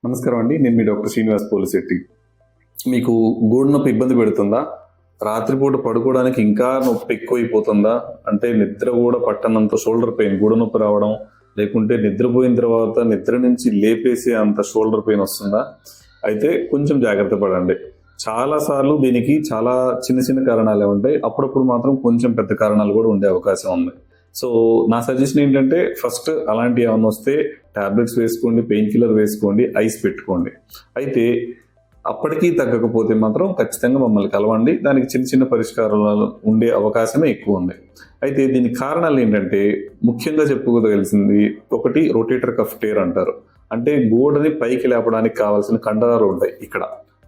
నమస్కారం అండి. నేను మీ డాక్టర్ శ్రీనివాస్ పోలిశెట్టి. మీకు గూడు నొప్పి ఇబ్బంది పెడుతుందా? రాత్రిపూట పడుకోవడానికి ఇంకా నొప్పి ఎక్కువైపోతుందా? అంటే నిద్ర కూడా పట్టనంత షోల్డర్ పెయిన్, గూడ నొప్పి రావడం, లేకుంటే నిద్రపోయిన తర్వాత నిద్ర నుంచి లేపేసే అంత షోల్డర్ పెయిన్ వస్తుందా? అయితే కొంచెం జాగ్రత్త పడండి. చాలాసార్లు దీనికి చాలా చిన్న చిన్న కారణాలే ఉంటాయి. అప్పుడప్పుడు మాత్రం కొంచెం పెద్ద కారణాలు కూడా ఉండే అవకాశం ఉంది. సో నా సజెషన్ ఏంటంటే, ఫస్ట్ అలాంటివి ఏమన్నా వస్తే టాబ్లెట్స్ వేసుకోండి, పెయిన్ కిల్లర్ వేసుకోండి, ఐస్ పెట్టుకోండి. అయితే అప్పటికీ తగ్గకపోతే మాత్రం ఖచ్చితంగా మమ్మల్ని కలవండి. దానికి చిన్న చిన్న పరిష్కారాలు ఉండే అవకాశమే ఎక్కువ ఉంది. అయితే దీనికి కారణాలు ఏంటంటే, ముఖ్యంగా చెప్పుకోదలిసింది ఒకటి రొటేటర్ కఫ్ టేర్ అంటారు. అంటే గోడని పైకి లేపడానికి కావాల్సిన కండరాలు ఉంటాయి ఇక్కడ.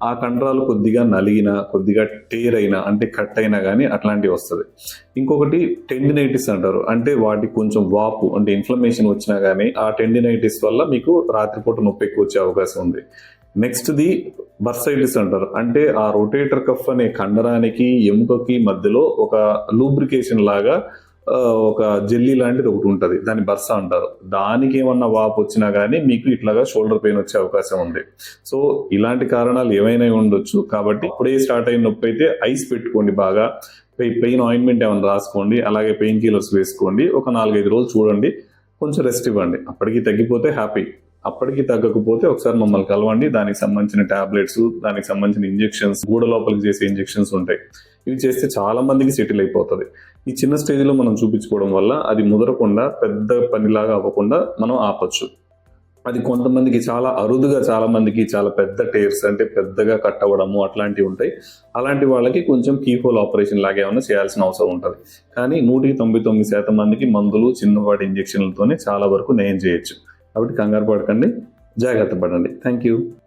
ఆ కండరాలు కొద్దిగా నలిగినా, కొద్దిగా టేర్ అయినా, అంటే కట్ అయినా కానీ అట్లాంటివి వస్తుంది. ఇంకొకటి టెండినైటిస్ అంటారు. అంటే వాటికి కొంచెం వాపు, అంటే ఇన్ఫ్లమేషన్ వచ్చినా కానీ ఆ టెండినైటిస్ వల్ల మీకు రాత్రిపూట నొప్పి ఎక్కువ వచ్చే అవకాశం ఉంది. నెక్స్ట్ది బర్సైటిస్ అంటారు. అంటే ఆ రొటేటర్ కఫ్ అనే కండరానికి ఎముకకి మధ్యలో ఒక లూబ్రికేషన్ లాగా ఒక జెల్లీ లాంటిది ఒకటి ఉంటుంది. దాన్ని బర్స అంటారు. దానికి ఏమన్నా వాపు వచ్చినా కానీ మీకు ఇట్లాగా షోల్డర్ పెయిన్ వచ్చే అవకాశం ఉంది. సో ఇలాంటి కారణాలు ఏమైనా ఉండొచ్చు. కాబట్టి ఇప్పుడే స్టార్ట్ అయిన నొప్పి అయితే ఐస్ పెట్టుకోండి, బాగా పెయిన్ ఆయింట్మెంట్ ఏమైనా రాసుకోండి, అలాగే పెయిన్ కిల్లర్స్ వేసుకోండి. ఒక 4-5 రోజులు చూడండి, కొంచెం రెస్ట్ ఇవ్వండి. అప్పటికి తగ్గిపోతే హ్యాపీ. అప్పటికి తగ్గకపోతే ఒకసారి మమ్మల్ని కలవండి. దానికి సంబంధించిన టాబ్లెట్స్, దానికి సంబంధించిన ఇంజెక్షన్స్, గూడ లోపలికి చేసే ఇంజెక్షన్స్ ఉంటాయి. ఇవి చేస్తే చాలా మందికి సెటిల్ అయిపోతుంది. ఈ చిన్న స్టేజ్లో మనం చూపించుకోవడం వల్ల అది ముదరకుండా, పెద్ద పనిలాగా అవ్వకుండా మనం ఆపచ్చు. అది కొంతమందికి చాలా అరుదుగా, చాలా మందికి చాలా పెద్ద టేర్స్, అంటే పెద్దగా కట్ అవ్వడము అట్లాంటివి ఉంటాయి. అలాంటి వాళ్ళకి కొంచెం కీహోల్ ఆపరేషన్ లాగా ఏమైనా చేయాల్సిన అవసరం ఉంటుంది. కానీ 199% మందికి మందులు, చిన్నపాటి ఇంజెక్షన్లతోనే చాలా వరకు నయం చేయొచ్చు. కాబట్టి కంగారు పడకండి, జాగ్రత్త పడండి. Thank you.